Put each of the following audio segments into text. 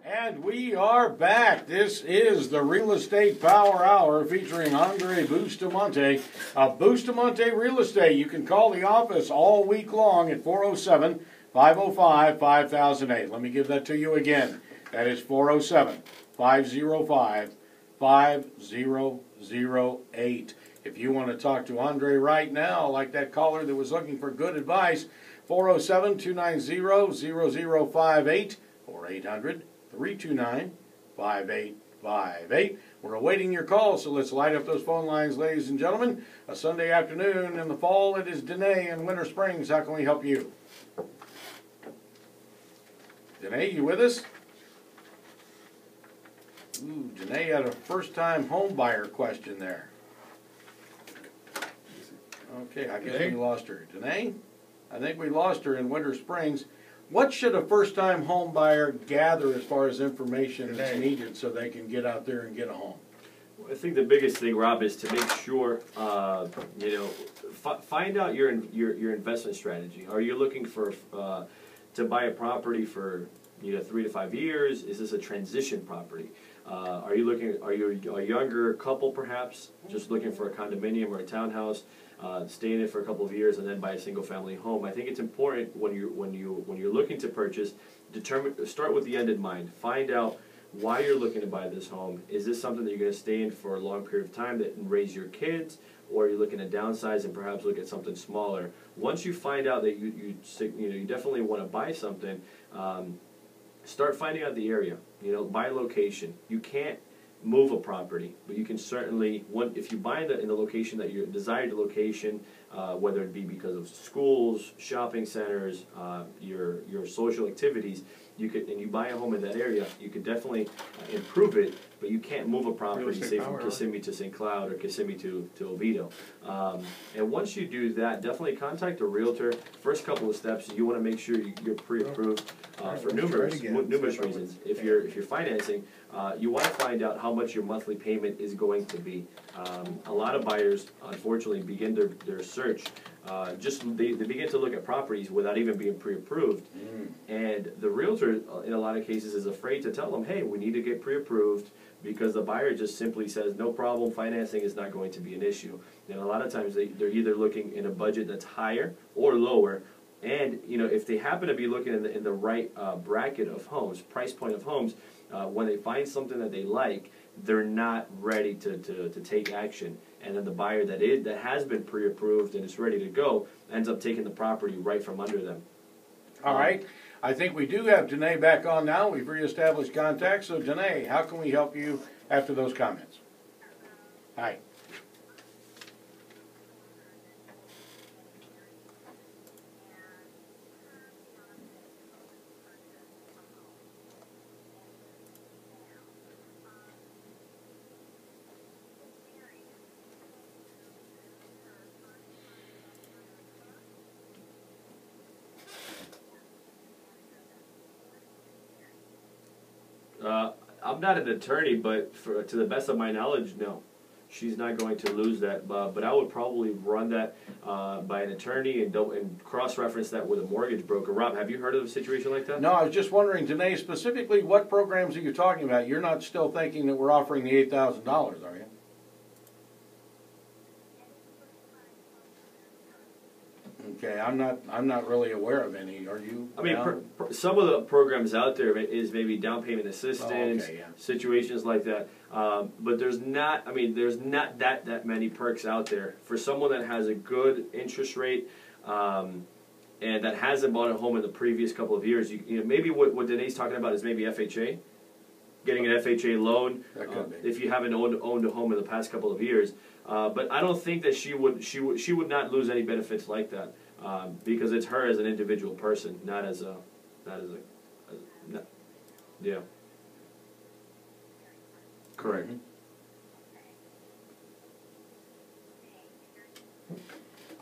And we are back. This is the Real Estate Power Hour featuring Andrey Bustamante of Bustamante Real Estate. You can call the office all week long at 407-505-5008. Let me give that to you again. That is 407-505-5008. If you want to talk to Andrey right now, like that caller that was looking for good advice, 407-290-0058 or 800-329-5858. We're awaiting your call, so let's light up those phone lines, ladies and gentlemen. A Sunday afternoon in the fall, it is Danae in Winter Springs. How can we help you? Danae, you with us? Ooh, Danae had a first-time home buyer question there. Okay, I guess we lost her. Danae? I think we lost her in Winter Springs. What should a first-time home buyer gather as far as information that's needed so they can get out there and get a home? I think the biggest thing, Rob, is to make sure, find out your investment strategy. Are you looking for to buy a property for 3 to 5 years? Is this a transition property? Are you a younger couple perhaps, just looking for a condominium or a townhouse, stay in it for a couple of years and then buy a single family home? I think it's important when you're looking to purchase, start with the end in mind. Find out why you're looking to buy this home. Is this something that you're going to stay in for a long period of time and raise your kids, or are you looking to downsize and perhaps look at something smaller? Once you find out that you definitely want to buy something, start finding out the area. By location. You can't move a property, but you can certainly, if you buy in the location that your desired location, whether it be because of schools, shopping centers, your social activities, and you buy a home in that area, you could definitely improve it, but you can't move a property, say from Kissimmee to St. Cloud or Kissimmee to Oviedo. And once you do that, definitely contact a realtor. First couple of steps, you want to make sure you're pre-approved for numerous reasons. If you're financing, you want to find out how much your monthly payment is going to be. A lot of buyers, unfortunately, begin their search. They begin to look at properties without even being pre-approved, and the realtor, in a lot of cases, is afraid to tell them, hey, we need to get pre-approved, because the buyer just simply says, no problem, financing is not going to be an issue. And a lot of times they're either looking in a budget that's higher or lower, and if they happen to be looking in the right bracket of homes, price point of homes, when they find something that they like, they're not ready to take action. And then the buyer that has been pre-approved and is ready to go ends up taking the property right from under them. All right. I think we do have Danae back on now. We've reestablished contact. So, Danae, how can we help you after those comments? Hi. I'm not an attorney, but to the best of my knowledge, no. She's not going to lose that. But I would probably run that by an attorney and cross-reference that with a mortgage broker. Rob, have you heard of a situation like that? No, I was just wondering, Danae, specifically what programs are you talking about? You're not still thinking that we're offering the $8,000, are you? Okay, I'm not really aware of any. Are you? I mean, some of the programs out there is maybe down payment assistance, situations like that. But there's not. I mean, there's not that many perks out there for someone that has a good interest rate, and that hasn't bought a home in the previous couple of years. Maybe what Danae's talking about is maybe FHA, getting an FHA loan if you haven't owned a home in the past couple of years. But I don't think that she would not lose any benefits like that, because it's her as an individual person, not as a yeah. Correct.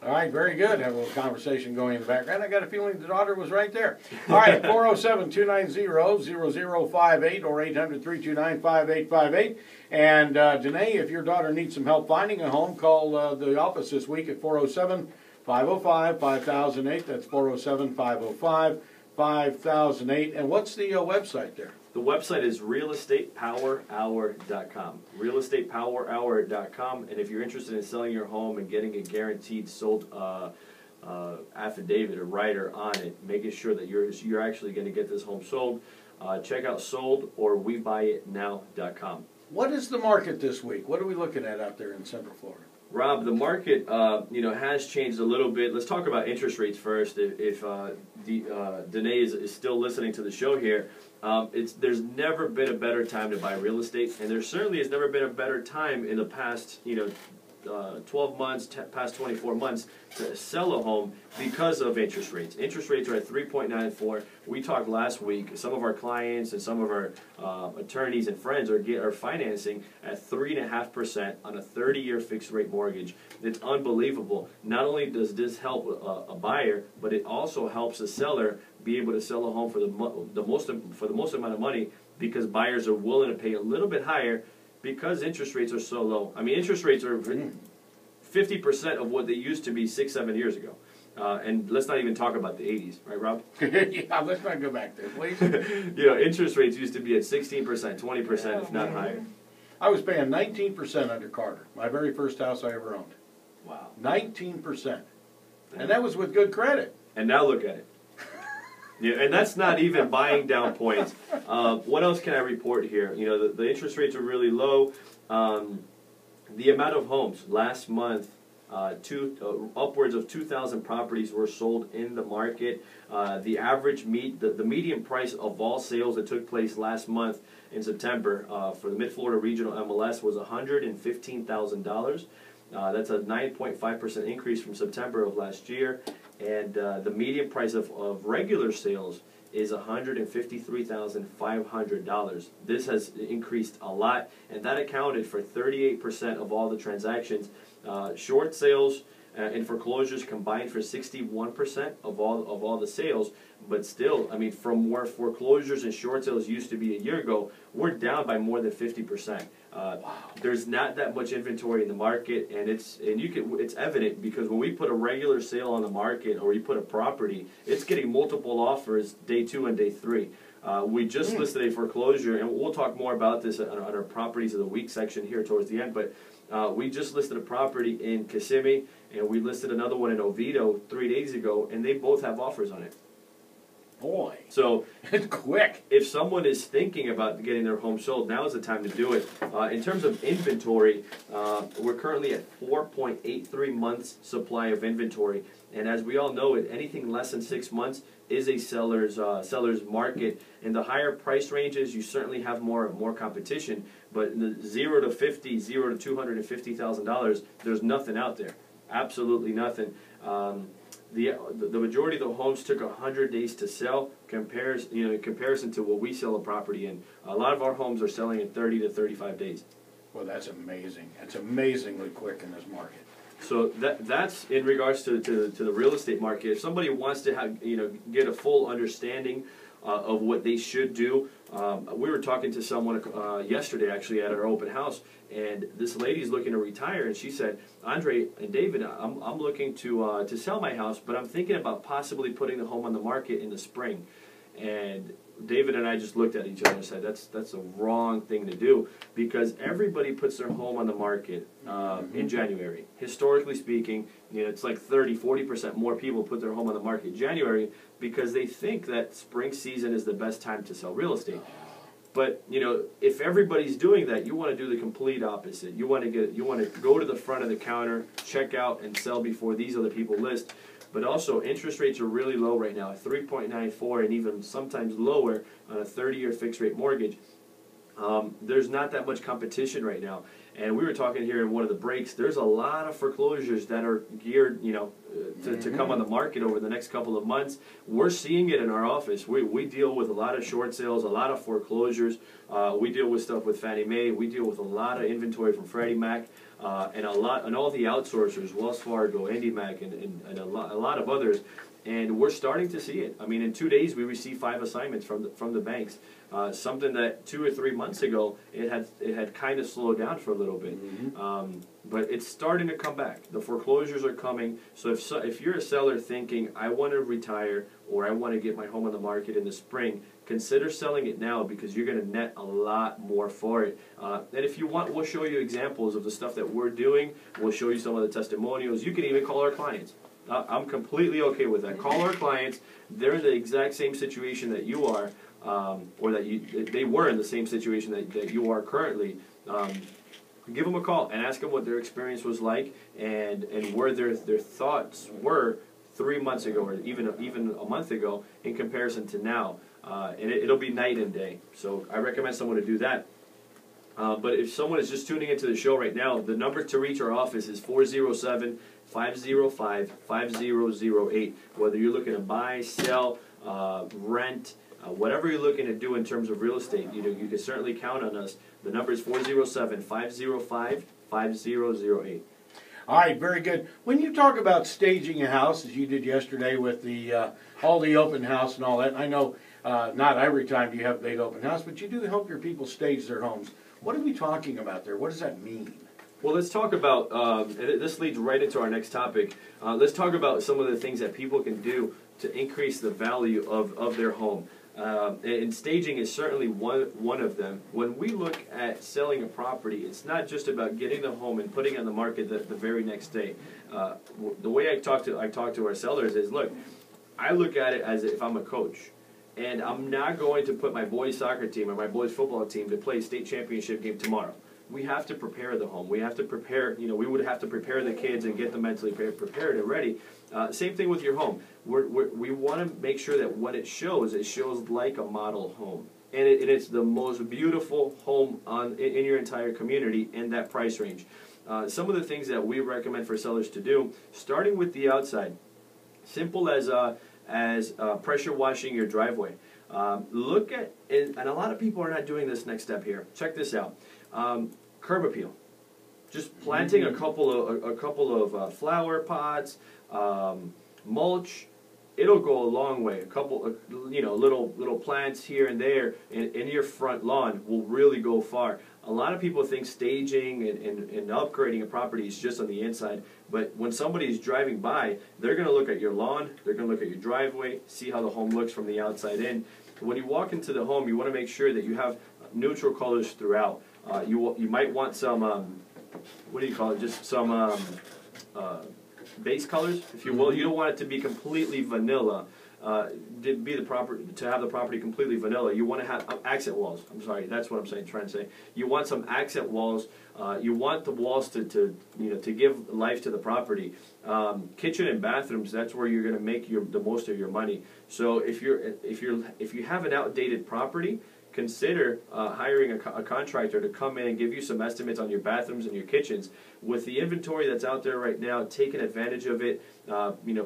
All right, very good. Have a little conversation going in the background. I got a feeling the daughter was right there. All right, 407-290-0058 or 800-329-5858. And Danae, if your daughter needs some help finding a home, call the office this week at 407-505-5008. That's 407-505-5008. And what's the website there? The website is realestatepowerhour.com. Realestatepowerhour.com. And if you're interested in selling your home and getting a guaranteed sold affidavit or rider on it, making sure that you're actually going to get this home sold, check out sold or webuyitnow.com. What is the market this week? What are we looking at out there in Central Florida? Rob, the market has changed a little bit. Let's talk about interest rates first. If Danae is still listening to the show here, there's never been a better time to buy real estate, and there certainly has never been a better time in the past 12 months, past 24 months to sell a home because of interest rates. Interest rates are at 3.94. We talked last week, some of our clients and some of our attorneys and friends are financing at 3.5% on a 30-year fixed rate mortgage. It's unbelievable. Not only does this help a buyer, but it also helps a seller be able to sell a home for the most amount of money, because buyers are willing to pay a little bit higher because interest rates are so low. I mean, interest rates are 50% of what they used to be 6-7 years ago. And let's not even talk about the 80s, right, Rob? Yeah, let's not go back there, please. Interest rates used to be at 16%, 20%, if not higher. I was paying 19% under Carter, my very first house I ever owned. Wow. 19%. And that was with good credit. And now look at it. Yeah, and that's not even buying down points. What else can I report here? The interest rates are really low. The amount of homes last month, upwards of 2,000 properties were sold in the market. The average the median price of all sales that took place last month in September for the Mid-Florida Regional MLS was $115,000. That's a 9.5% increase from September of last year. And the median price of regular sales is $153,500. This has increased a lot, and that accounted for 38% of all the transactions. Short sales and foreclosures combined for 61% of all the sales. But still, I mean, from where foreclosures and short sales used to be a year ago, we're down by more than 50%. There's not that much inventory in the market, and it's evident because when we put a regular sale on the market or we put a property, it's getting multiple offers day 2 and day 3. We just listed a foreclosure, and we'll talk more about this on our Properties of the Week section here towards the end, but we just listed a property in Kissimmee, and we listed another one in Oviedo 3 days ago, and they both have offers on it. Boy. So it's quick. If someone is thinking about getting their home sold, now is the time to do it. In terms of inventory, we're currently at 4.83 months supply of inventory. And as we all know, anything less than 6 months is a seller's market. In the higher price ranges, you certainly have more competition. But in the $0 to $50,000, $0 to $250,000, there's nothing out there. Absolutely nothing. The majority of the homes took 100 days to sell. In comparison to what we sell a property in, a lot of our homes are selling in 30 to 35 days. Well, that's amazing. It's amazingly quick in this market. So that's in regards to the real estate market. If somebody wants to get a full understanding of what they should do, we were talking to someone yesterday actually at our open house, and this lady's looking to retire, and she said, Andre and David, I'm looking to sell my house, but I'm thinking about possibly putting the home on the market in the spring. And David and I just looked at each other and said, that's a wrong thing to do, because everybody puts their home on the market in January. Historically speaking, it's like 30-40% more people put their home on the market in January because they think that spring season is the best time to sell real estate. But if everybody's doing that, you want to do the complete opposite. You want to go to the front of the counter, check out, and sell before these other people list. But also, interest rates are really low right now, at 3.94 and even sometimes lower on a 30-year fixed-rate mortgage. There's not that much competition right now. And we were talking here in one of the breaks, there's a lot of foreclosures that are geared, to come on the market over the next couple of months. We're seeing it in our office. We deal with a lot of short sales, a lot of foreclosures. We deal with stuff with Fannie Mae. We deal with a lot of inventory from Freddie Mac. And all the outsourcers, Wells Fargo, IndyMac, and a lot of others. And we're starting to see it. I mean, in 2 days, we received 5 assignments from the banks. Something that 2 or 3 months ago, it had kind of slowed down for a little bit. But it's starting to come back. The foreclosures are coming. So if you're a seller thinking, I want to retire or I want to get my home on the market in the spring, consider selling it now because you're going to net a lot more for it. And if you want, we'll show you examples of the stuff that we're doing. We'll show you some of the testimonials. You can even call our clients. I'm completely okay with that. Call our clients. They're in the exact same situation that you are, or that they were in the same situation that you are currently. Give them a call and ask them what their experience was like and where their thoughts were 3 months ago or even a month ago in comparison to now. And it'll be night and day. So I recommend someone to do that. But if someone is just tuning into the show right now, the number to reach our office is 407-505-5008. Whether you're looking to buy, sell, rent, whatever you're looking to do in terms of real estate, you can certainly count on us. The number is 407-505-5008. All right, very good. When you talk about staging a house, as you did yesterday with the all the open house and all that, I know not every time do you have a big open house, but you do help your people stage their homes. What are we talking about there? What does that mean? Well, let's talk about, and this leads right into our next topic, let's talk about some of the things that people can do to increase the value of their home. And staging is certainly one of them. When we look at selling a property, it's not just about getting the home and putting it on the market the very next day. The way I talk to our sellers is, look, I look at it as if I'm a coach. And I'm not going to put my boys' soccer team or my boys' football team to play a state championship game tomorrow. We have to prepare the home. We have to prepare, we would have to prepare the kids and get them mentally prepared and ready. Same thing with your home. We want to make sure that what it shows like a model home. And it's the most beautiful home in your entire community in that price range. Some of the things that we recommend for sellers to do, starting with the outside, simple as pressure washing your driveway. Look at, and a lot of people are not doing this next step here. Check this out. Curb appeal. Just planting a couple of flower pots, mulch. It'll go a long way. A couple of little plants here and there in your front lawn will really go far. A lot of people think staging and upgrading a property is just on the inside, but when somebody's driving by, they're going to look at your lawn, they're going to look at your driveway, see how the home looks from the outside in. When you walk into the home, you want to make sure that you have neutral colors throughout. You might want some, what do you call it, just some base colors, if you will. You don't want it to be completely vanilla. To have the property completely vanilla, you want to have accent walls. I'm sorry, that's what I'm trying to say. You want some accent walls. You want the walls to give life to the property. Kitchen and bathrooms, that's where you're going to make the most of your money. So if you have an outdated property, consider hiring a contractor to come in and give you some estimates on your bathrooms and your kitchens. With the inventory that's out there right now, taking advantage of it,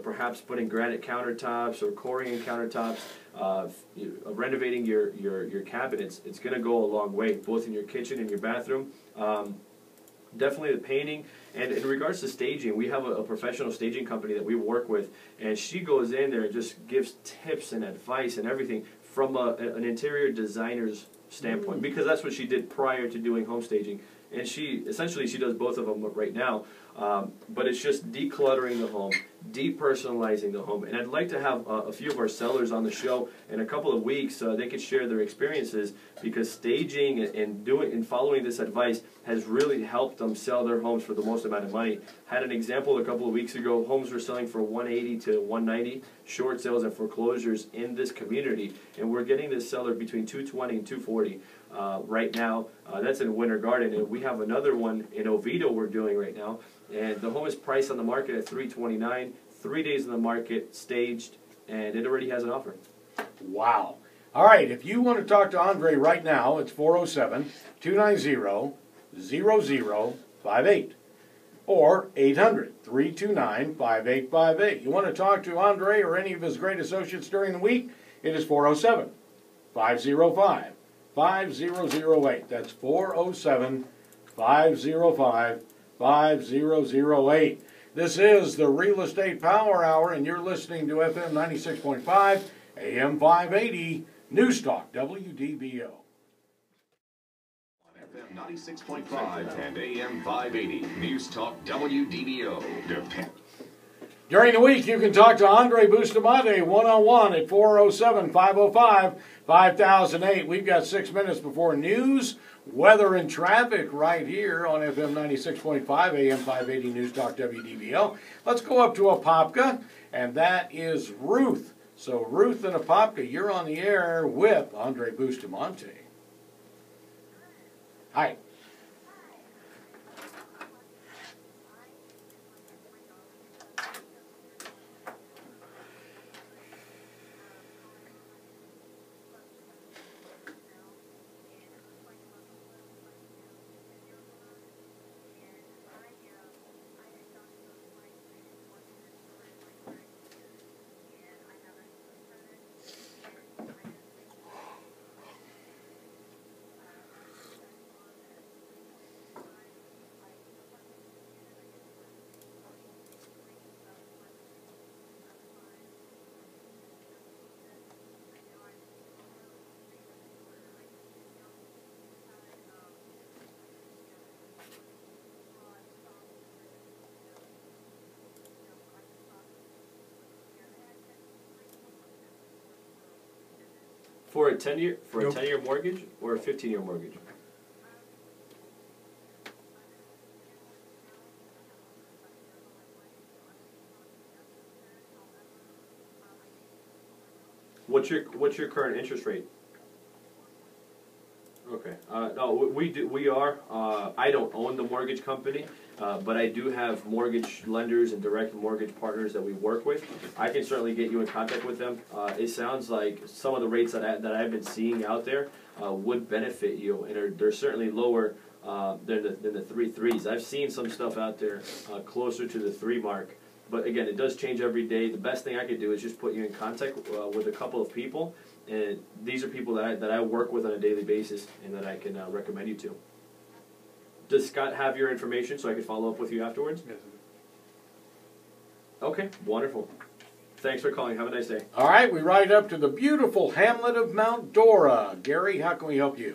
perhaps putting granite countertops or Corian countertops, renovating your cabinets, it's going to go a long way, both in your kitchen and your bathroom. Definitely the painting. And in regards to staging, we have a professional staging company that we work with, and she goes in there and just gives tips and advice and everything from an interior designer's standpoint, because that's what she did prior to doing home staging. And she does both of them right now, but it's just decluttering the home, depersonalizing the home. And I'd like to have a few of our sellers on the show in a couple of weeks so they could share their experiences, because staging and following this advice has really helped them sell their homes for the most amount of money. Had an example a couple of weeks ago. Homes were selling for $180 to $190, short sales and foreclosures in this community, and we're getting this seller between $220 and $240 right now. That's in Winter Garden, and we have another one in Oviedo we're doing right now, and the home is priced on the market at $329, 3 days in the market, staged, and it already has an offer. Wow. All right, if you want to talk to Andrey right now, it's 407-290-0058 or 800-329-5858. You want to talk to Andrey or any of his great associates during the week, it is 407-505-5008. That's 407-505-5008. This is the Real Estate Power Hour, and you're listening to FM 96.5, AM 580, News Talk, WDBO. FM 96.5 and AM 580, News Talk, WDBO. During the week, you can talk to Andrey Bustamante one-on-one at 407-505-5008. We've got 6 minutes before news, weather, and traffic right here on FM 96.5, AM 580, News Talk, WDBL. Let's go up to Apopka, and that is Ruth. So, Ruth and Apopka, you're on the air with Andrey Bustamante. Hi. For a 10-year mortgage or a 15-year mortgage? What's your current interest rate? Okay. No, we are. I don't own the mortgage company, but I do have mortgage lenders and direct mortgage partners that we work with. I can certainly get you in contact with them. It sounds like some of the rates that I've been seeing out there would benefit you, and they're certainly lower than the 3.3s. I've seen some stuff out there closer to the 3 mark. But again, it does change every day. The best thing I could do is just put you in contact with a couple of people, and these are people that I work with on a daily basis and that I can recommend you to. Does Scott have your information so I can follow up with you afterwards? Yes. Okay, wonderful. Thanks for calling. Have a nice day. All right, we ride up to the beautiful hamlet of Mount Dora. Gary, how can we help you?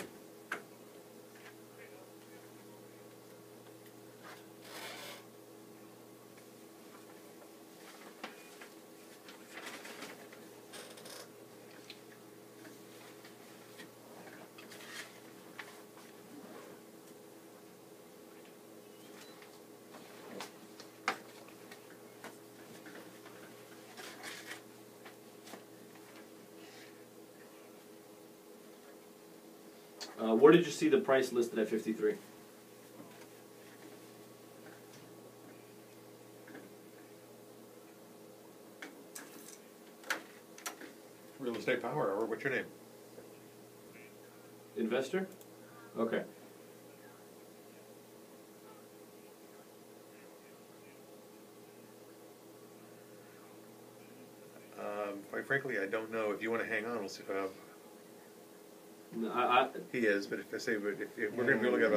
Where did you see the price listed at 53? Real Estate Power Hour. What's your name? Investor? Okay. Quite frankly, I don't know. If you want to hang on, we'll see. No, He is, but if we're going to be looking at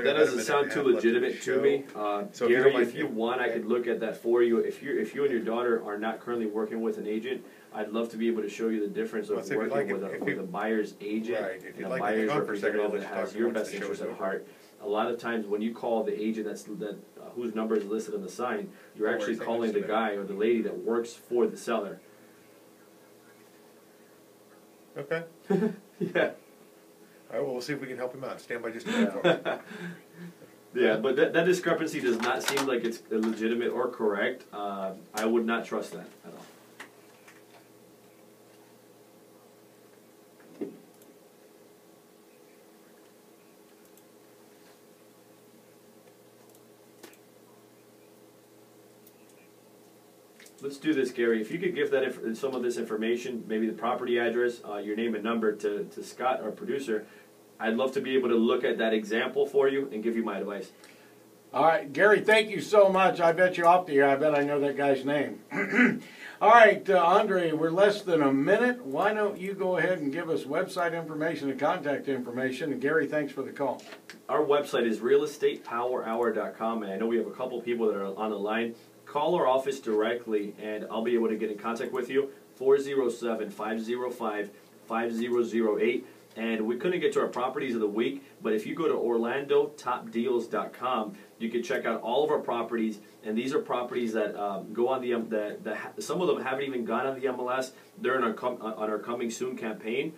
that doesn't sound too legitimate to me. So Gary, if you want, I could look at that for you. If you and your daughter are not currently working with an agent, I'd love to be able to show you the difference of working with a buyer's agent and a buyer's representative that has your best interest at heart. A lot of times when you call the agent whose number is listed on the sign, you're actually calling the guy or the lady that works for the seller. Okay. Yeah. All right, well, we'll see if we can help him out. Stand by just a minute for me. Yeah, but that discrepancy does not seem like it's legitimate or correct. I would not trust that at all. Let's do this, Gary. If you could give that some of this information, maybe the property address, your name and number to Scott, our producer, I'd love to be able to look at that example for you and give you my advice. All right, Gary, thank you so much. I bet you off the air. I bet I know that guy's name. All right, Andrey, we're less than a minute. Why don't you go ahead and give us website information and contact information? And Gary, thanks for the call. Our website is realestatepowerhour.com, and I know we have a couple people that are on the line. call our office directly, and I'll be able to get in contact with you. 407-505-5008. And we couldn't get to our properties of the week, but if you go to OrlandoTopDeals.com, you can check out all of our properties. And these are properties that go on some of them haven't even gone on the MLS. They're on our Coming Soon campaign,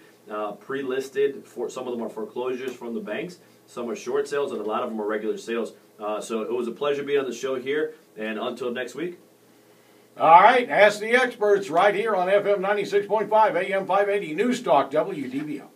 pre-listed. Some of them are foreclosures from the banks. Some are short sales, and a lot of them are regular sales. So it was a pleasure being on the show here, and until next week. All right, Ask the Experts right here on FM 96.5, AM 580, News Talk, WDBO.